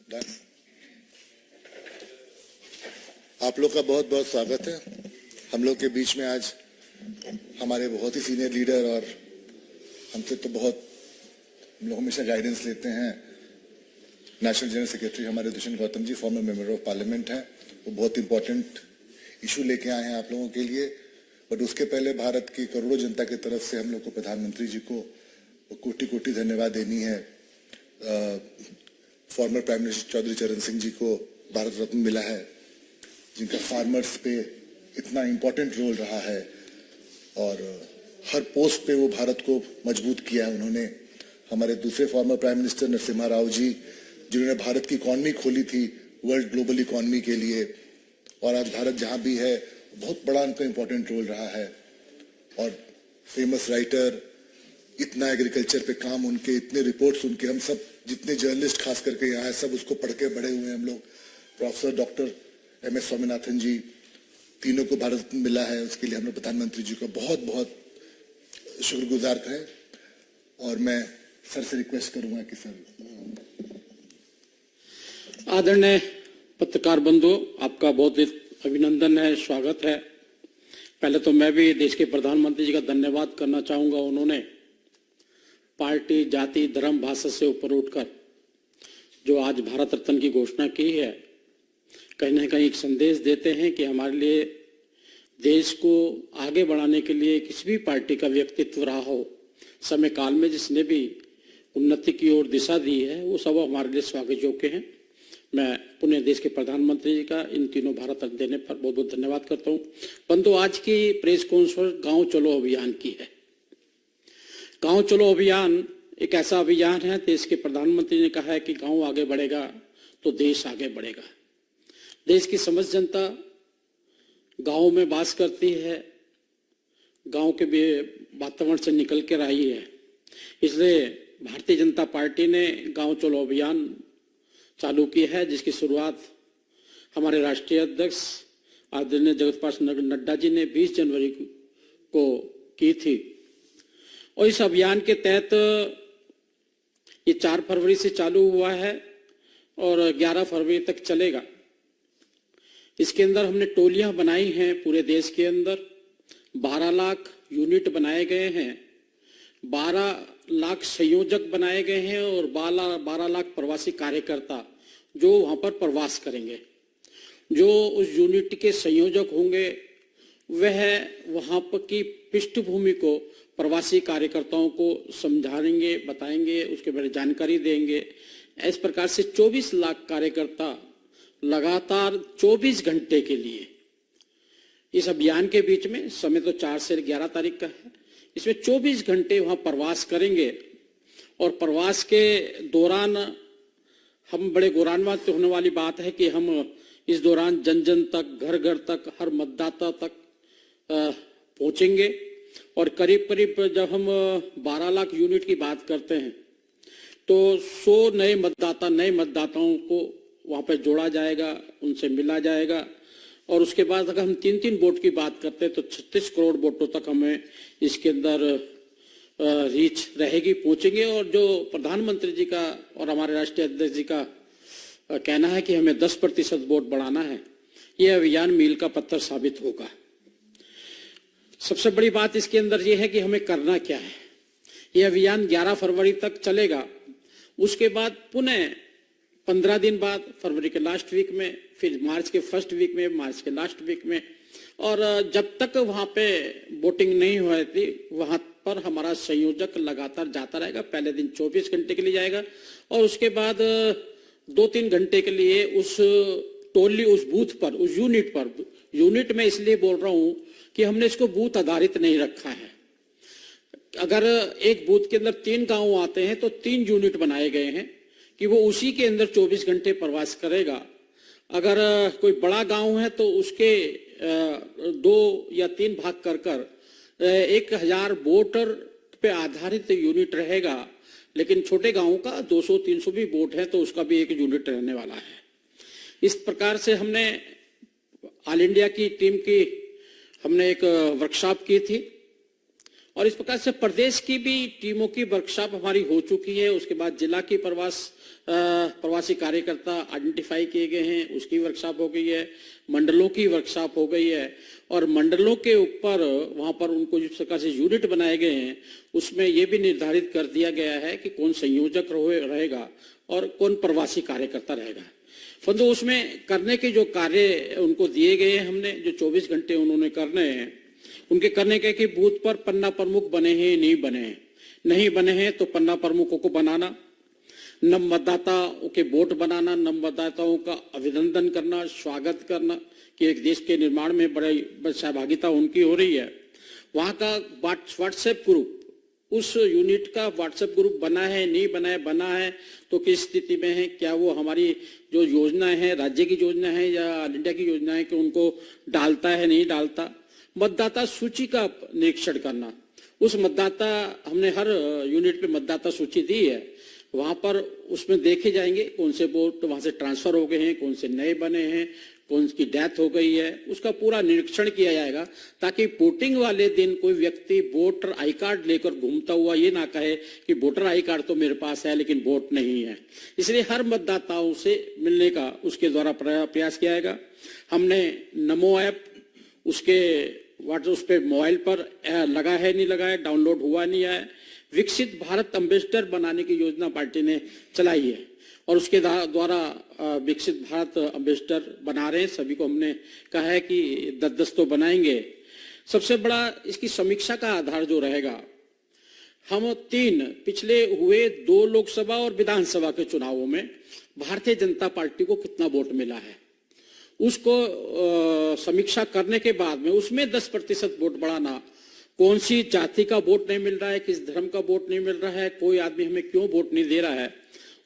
आप लोग का बहुत बहुत स्वागत है। हम लोग के बीच में आज हमारे बहुत ही सीनियर लीडर और हमसे तो बहुत हम लोग हमेशा गाइडेंस लेते हैं, नेशनल जनरल सेक्रेटरी हमारे Dushyant Gautam ji, farmer member of parliament हैं। वो बहुत इंपॉर्टेंट इशू लेके आए हैं आप लोगों के लिए। बट उसके पहले भारत की करोड़ों जनता की तरफ से हम लोग को प्रधानमंत्री जी को कोटि कोटि धन्यवाद देनी है। फॉर्मर प्राइम मिनिस्टर चौधरी चरण सिंह जी को भारत रत्न मिला है, जिनका फार्मर्स पे इतना इम्पोर्टेंट रोल रहा है और हर पोस्ट पे वो भारत को मजबूत किया है उन्होंने। हमारे दूसरे former prime minister Narasimha Rao ji, जिन्होंने भारत की इकॉनमी खोली थी वर्ल्ड ग्लोबल इकॉनमी के लिए, और आज भारत जहां भी है बहुत बड़ा उनका इम्पोर्टेंट रोल रहा है। और फेमस राइटर, इतना एग्रीकल्चर पे काम उनके, इतने रिपोर्ट्स उनके, हम सब जितने जर्नलिस्ट खास करके यहाँ है सब उसको पढ़ के बड़े हुए हैं हम लोग। Professor doctor M S Swaminathan ji, तीनों को भारत रत्न मिला है, उसके लिए हम लोग प्रधानमंत्री जी का बहुत बहुत शुक्रगुजार हैं। और मैं सर से रिक्वेस्ट करूंगा कि सर। आदरणीय पत्रकार बंधु, आपका बहुत अभिनंदन है, स्वागत है। पहले तो मैं भी देश के प्रधानमंत्री जी का धन्यवाद करना चाहूंगा। उन्होंने पार्टी, जाति, धर्म, भाषा से ऊपर उठकर जो आज भारत रत्न की घोषणा की है, कहीं ना कहीं एक संदेश देते हैं कि हमारे लिए देश को आगे बढ़ाने के लिए किसी भी पार्टी का व्यक्तित्व रहा हो, समय काल में जिसने भी उन्नति की ओर दिशा दी है, वो सब हमारे लिए स्वागत योग्य हैं। मैं पुणे देश के प्रधानमंत्री जी का इन तीनों भारत रत्न देने पर बहुत बहुत धन्यवाद करता हूँ। परंतु आज की प्रेस कॉन्फ्रेंस गांव चलो अभियान की है। गांव चलो अभियान एक ऐसा अभियान है, देश के प्रधानमंत्री ने कहा है कि गांव आगे बढ़ेगा तो देश आगे बढ़ेगा। देश की समस्त जनता गांव में वास करती है, गांव के भी वातावरण से निकल कर आई है। इसलिए भारतीय जनता पार्टी ने गांव चलो अभियान चालू की है, जिसकी शुरुआत हमारे राष्ट्रीय अध्यक्ष आदरणीय जगत प्रकाश नड्डा जी ने 20 जनवरी को की थी। और इस अभियान के तहत ये 4 फरवरी से चालू हुआ है और 11 फरवरी तक चलेगा। इसके अंदर हमने टोलियां बनाई हैं पूरे देश के अंदर, 12 लाख यूनिट बनाए गए हैं, 12 लाख संयोजक बनाए गए हैं और 12 लाख प्रवासी कार्यकर्ता जो वहां पर प्रवास करेंगे। जो उस यूनिट के संयोजक होंगे वह वहां पर की पृष्ठभूमि को प्रवासी कार्यकर्ताओं को समझाएंगे, बताएंगे, उसके बारे में जानकारी देंगे। इस प्रकार से 24 लाख कार्यकर्ता लगातार 24 घंटे के लिए इस अभियान के बीच में, समय तो 4 से 11 तारीख का है, इसमें 24 घंटे वहां प्रवास करेंगे। और प्रवास के दौरान हम बड़े गौरवान्वित होने वाली बात है कि हम इस दौरान जन जन तक, घर घर तक, हर मतदाता तक पहुंचेंगे। और करीब करीब जब हम 12 लाख यूनिट की बात करते हैं तो 100 नए मतदाताओं को वहां पर जोड़ा जाएगा, उनसे मिला जाएगा। और उसके बाद अगर हम 3 वोट की बात करते हैं तो 36 करोड़ वोटों तक हमें इसके अंदर रीच रहेगी, पहुंचेंगे। और जो प्रधानमंत्री जी का और हमारे राष्ट्रीय अध्यक्ष जी का कहना है कि हमें 10% वोट बढ़ाना है, यह अभियान मील का पत्थर साबित होगा। सबसे बड़ी बात इसके अंदर यह है कि हमें करना क्या है। यह अभियान 11 फरवरी तक चलेगा। उसके बाद पुनः 15 दिन बाद फरवरी के लास्ट वीक में, फिर मार्च के फर्स्ट वीक में, मार्च के लास्ट वीक में, और जब तक वहां पे वोटिंग नहीं हुई थी वहां पर हमारा संयोजक लगातार जाता रहेगा। पहले दिन 24 घंटे के लिए जाएगा और उसके बाद 2-3 घंटे के लिए उस टोली, उस बूथ पर, उस यूनिट पर, यूनिट में इसलिए बोल रहा हूं कि हमने इसको बूथ आधारित नहीं रखा है। अगर एक बूथ के अंदर 3 गांव आते हैं तो 3 यूनिट बनाए गए हैं कि वो उसी के अंदर 24 घंटे प्रवास करेगा। अगर कोई बड़ा गांव है तो उसके 2 या 3 भाग कर 1000 वोटर पे आधारित यूनिट रहेगा। लेकिन छोटे गांवों का 200-300 भी वोट है तो उसका भी 1 यूनिट रहने वाला है। इस प्रकार से हमने ऑल इंडिया की टीम की हमने एक वर्कशॉप की थी और इस प्रकार से प्रदेश की भी टीमों की वर्कशॉप हमारी हो चुकी है। उसके बाद जिला की प्रवासी कार्यकर्ता आइडेंटिफाई किए गए हैं, उसकी वर्कशॉप हो गई है। मंडलों की वर्कशॉप हो गई है और मंडलों के ऊपर वहां पर उनको जिस प्रकार से यूनिट बनाए गए हैं उसमें यह भी निर्धारित कर दिया गया है कि कौन संयोजक रहेगा और कौन प्रवासी कार्यकर्ता रहेगा। परंतु उसमें करने के जो कार्य उनको दिए गए हैं, हमने जो 24 घंटे उन्होंने करने हैं, उनके करने के कि बूथ पर पन्ना प्रमुख बने हैं नहीं बने हैं, नहीं बने हैं तो पन्ना प्रमुखों को बनाना, नव मतदाताओं के वोट बनाना, नव मतदाताओं का अभिनंदन करना, स्वागत करना कि एक देश के निर्माण में बड़ी सहभागिता उनकी हो रही है। वहां का व्हाट्सएप ग्रुप, उस यूनिट का व्हाट्सएप ग्रुप बना है नहीं बना है, बना है तो किस स्थिति में है, क्या वो हमारी जो योजना है राज्य की योजना है या ऑल इंडिया की योजना है कि उनको डालता है नहीं डालता। मतदाता सूची का निरीक्षण करना, उस मतदाता हमने हर यूनिट पे मतदाता सूची दी है, वहां पर उसमें देखे जाएंगे कौन से वोट वहां से ट्रांसफर हो गए हैं, कौन से नए बने हैं, कौन की डेथ हो गई है, उसका पूरा निरीक्षण किया जाएगा ताकि वोटिंग वाले दिन कोई व्यक्ति वोटर आई कार्ड लेकर घूमता हुआ ये ना कहे कि वोटर आई कार्ड तो मेरे पास है लेकिन वोट नहीं है। इसलिए हर मतदाताओं से मिलने का उसके द्वारा प्रयास किया जाएगा। हमने नमो ऐप उसके उस पे मोबाइल पर लगा है नहीं लगा है, डाउनलोड हुआ नहीं है। विकसित भारत एम्बेसडर बनाने की योजना पार्टी ने चलाई है और उसके द्वारा विकसित भारत एम्बेसडर बना रहे हैं। सभी को हमने कहा है कि 10-10 तो बनाएंगे। सबसे बड़ा इसकी समीक्षा का आधार जो रहेगा, हम पिछले हुए 2 लोकसभा और विधानसभा के चुनावों में भारतीय जनता पार्टी को कितना वोट मिला है, उसको समीक्षा करने के बाद में उसमें 10% वोट बढ़ाना, कौन सी जाति का वोट नहीं मिल रहा है, किस धर्म का वोट नहीं मिल रहा है, कोई आदमी हमें क्यों वोट नहीं दे रहा है,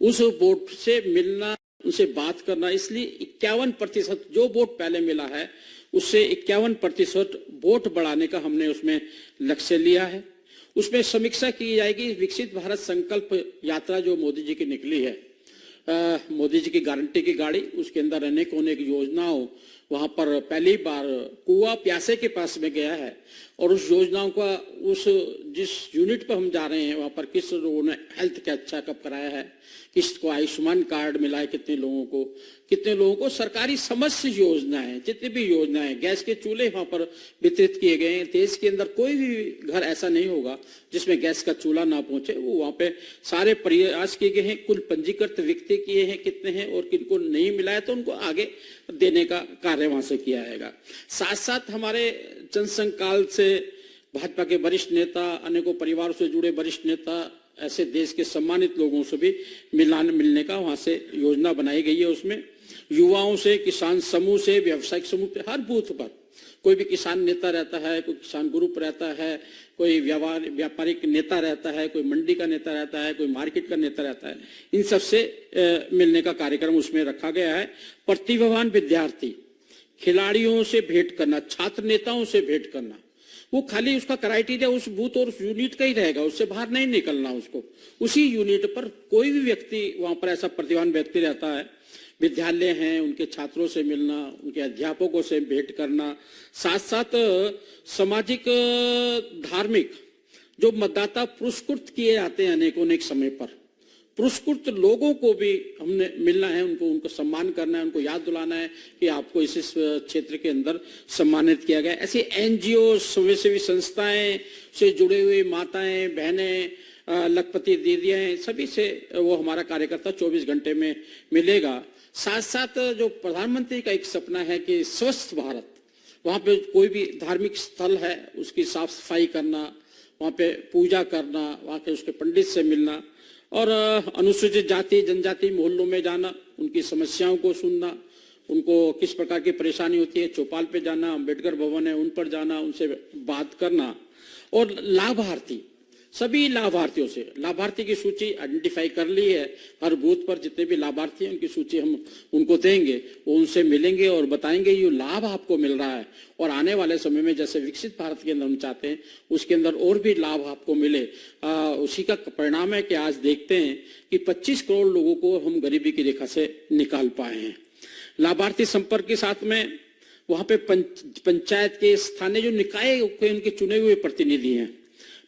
उस वोट से मिलना, उनसे बात करना। इसलिए 51% जो वोट पहले मिला है उससे 51% वोट बढ़ाने का हमने उसमें लक्ष्य लिया है। उसमें समीक्षा की जाएगी। विकसित भारत संकल्प यात्रा जो मोदी जी की निकली है, मोदी जी की गारंटी की गाड़ी, उसके अंदर अनेक योजनाओं वहां पर पहली बार कुआ प्यासे के पास में गया है और उस योजनाओं का उस जिस यूनिट पर हम जा रहे हैं वहां पर किस लोगों ने हेल्थ का चेकअप कराया है, किसको आयुष्मान कार्ड मिला है, कितने लोगों को सरकारी समस्त योजनाएं, जितनी भी योजनाएं, गैस के चूल्हे वहां पर वितरित किए गए हैं। देश के अंदर कोई भी घर ऐसा नहीं होगा जिसमें गैस का चूल्हा ना पहुंचे, वो वहां पे सारे प्रयास किए गए हैं। कुल पंजीकृत व्यक्ति किए हैं कितने हैं और किनको नहीं मिला है तो उनको आगे देने का कार्य वहां से किया जाएगा। साथ साथ हमारे जनसंघ काल से भाजपा के वरिष्ठ नेता, अनेकों परिवारों से जुड़े वरिष्ठ नेता, ऐसे देश के सम्मानित लोगों से भी मिलने का वहां से योजना बनाई गई है। उसमें युवाओं से, किसान समूह से, व्यावसायिक समूह पे, हर बूथ पर कोई भी किसान नेता रहता है, कोई किसान ग्रुप रहता है, कोई व्यापारिक नेता रहता है, कोई मंडी का नेता रहता है, कोई मार्केट का नेता रहता है, इन सबसे मिलने का कार्यक्रम उसमें रखा गया है। प्रतिभावान विद्यार्थी, खिलाड़ियों से भेंट करना, छात्र नेताओं से भेंट करना, वो खाली उसका क्राइटेरिया उस बूथ और उस यूनिट का ही रहेगा, उससे बाहर नहीं निकलना उसको। उसी यूनिट पर कोई भी व्यक्ति वहां पर ऐसा प्रतिभावान व्यक्ति रहता है, विद्यालय हैं, उनके छात्रों से मिलना, उनके अध्यापकों से भेंट करना, साथ साथ सामाजिक धार्मिक जो मतदाता पुरस्कृत किए जाते हैं अनेक समय पर, पुरस्कृत लोगों को भी हमने मिलना है, उनको सम्मान करना है, उनको याद दिलाना है कि आपको इस क्षेत्र के अंदर सम्मानित किया गया। ऐसे एनजीओ, स्वयंसेवी संस्थाएं से जुड़े हुए माताएं, बहनें, लखपति दीदियां, सभी से वो हमारा कार्यकर्ता 24 घंटे में मिलेगा। साथ साथ जो प्रधानमंत्री का एक सपना है कि स्वस्थ भारत, वहां पे कोई भी धार्मिक स्थल है उसकी साफ सफाई करना, वहां पे पूजा करना, वहां के उसके पंडित से मिलना और अनुसूचित जाति जनजाति मोहल्लों में जाना, उनकी समस्याओं को सुनना, उनको किस प्रकार की परेशानी होती है, चौपाल पे जाना, अम्बेडकर भवन है उन पर जाना, उनसे बात करना। और लाभार्थी, सभी लाभार्थियों से, लाभार्थी की सूची आइडेंटिफाई कर ली है, हर बूथ पर जितने भी लाभार्थी हैं उनकी सूची हम उनको देंगे, वो उनसे मिलेंगे और बताएंगे ये लाभ आपको मिल रहा है और आने वाले समय में जैसे विकसित भारत के अंदर हम चाहते हैं उसके अंदर और भी लाभ आपको मिले। उसी का परिणाम है कि आज देखते हैं कि 25 करोड़ लोगों को हम गरीबी की रेखा से निकाल पाए हैं। लाभार्थी संपर्क के साथ में वहां पे पंचायत के स्थानीय जो निकाय के उनके चुने हुए प्रतिनिधि हैं,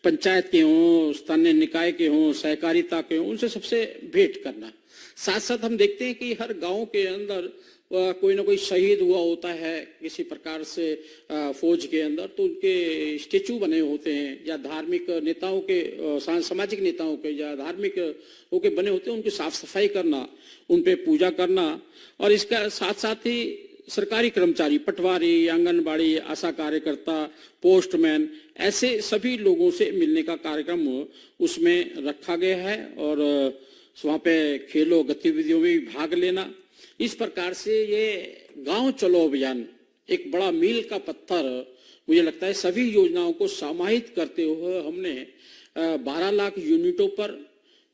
पंचायत के हों, स्थानीय निकाय के हों, सहकारिता के हों, उनसे सबसे भेंट करना। साथ साथ हम देखते हैं कि हर गांव के अंदर कोई ना कोई शहीद हुआ होता है किसी प्रकार से फौज के अंदर, तो उनके स्टेचू बने होते हैं, या धार्मिक नेताओं के सामाजिक नेताओं के या धार्मिक होके बने होते हैं, उनकी साफ सफाई करना, उन पे पूजा करना। और इसका साथ साथ ही सरकारी कर्मचारी, पटवारी, आंगनबाड़ी, आशा कार्यकर्ता, पोस्टमैन, ऐसे सभी लोगों से मिलने का कार्यक्रम उसमें रखा गया है। और वहाँ पे खेलों गतिविधियों में भी भाग लेना। इस प्रकार से ये गांव चलो अभियान एक बड़ा मील का पत्थर मुझे लगता है। सभी योजनाओं को समाहित करते हुए हमने 12 लाख यूनिटों पर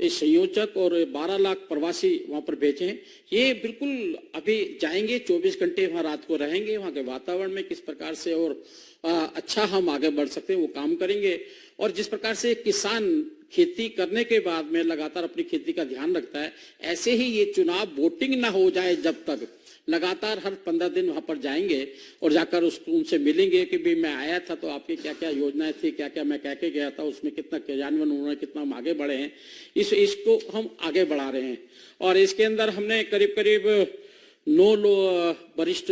इस संयोजक और 12 लाख प्रवासी वहां पर भेजे हैं। ये बिल्कुल अभी जाएंगे, 24 घंटे वहां रात को रहेंगे, वहां के वातावरण में किस प्रकार से और अच्छा हम आगे बढ़ सकते हैं वो काम करेंगे। और जिस प्रकार से किसान खेती करने के बाद में लगातार अपनी खेती का ध्यान रखता है, ऐसे ही ये चुनाव वोटिंग ना हो जाए जब तक लगातार हर 15 दिन वहां पर जाएंगे और जाकर उसको उनसे मिलेंगे कि भाई मैं आया था तो आपकी क्या क्या योजनाएं थी, क्या क्या मैं कह के गया था, उसमें कितना क्रियान्वयन हुआ है, कितना हम आगे बढ़े हैं, इसको हम आगे बढ़ा रहे हैं। और इसके अंदर हमने करीब करीब 9 वरिष्ठ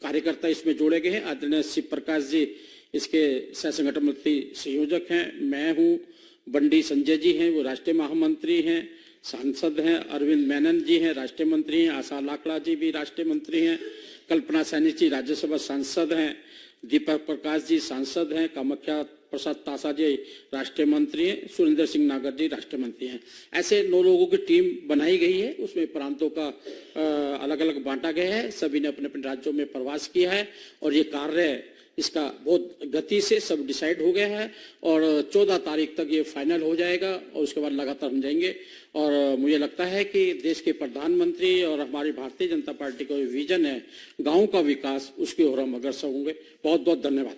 कार्यकर्ता इसमें जोड़े गए हैं। आदरणीय शिव प्रकाश जी इसके सह संगठन मंत्री संयोजक हैं, मैं हूँ, बंडी संजय जी हैं, वो राष्ट्रीय महामंत्री हैं, सांसद हैं, अरविंद मेनन जी हैं, राष्ट्रीय मंत्री हैं, आशा लाकड़ा जी भी राष्ट्रीय मंत्री हैं, कल्पना सैनी जी राज्यसभा सांसद हैं, दीपक प्रकाश जी सांसद हैं, कामाख्या प्रसाद तासा जी राष्ट्रीय मंत्री हैं, सुरेंद्र सिंह नागर जी राष्ट्रीय मंत्री हैं। ऐसे 9 लोगों की टीम बनाई गई है। उसमें प्रांतों का अलग अलग बांटा गया है, सभी ने अपने अपने राज्यों में प्रवास किया है और ये कार्य इसका बहुत गति से सब डिसाइड हो गया है और 14 तारीख तक ये फाइनल हो जाएगा और उसके बाद लगातार हम जाएंगे। और मुझे लगता है कि देश के प्रधानमंत्री और हमारी भारतीय जनता पार्टी का विजन है गांव का विकास, उसकी ओर हम अग्रसर होंगे। बहुत बहुत धन्यवाद।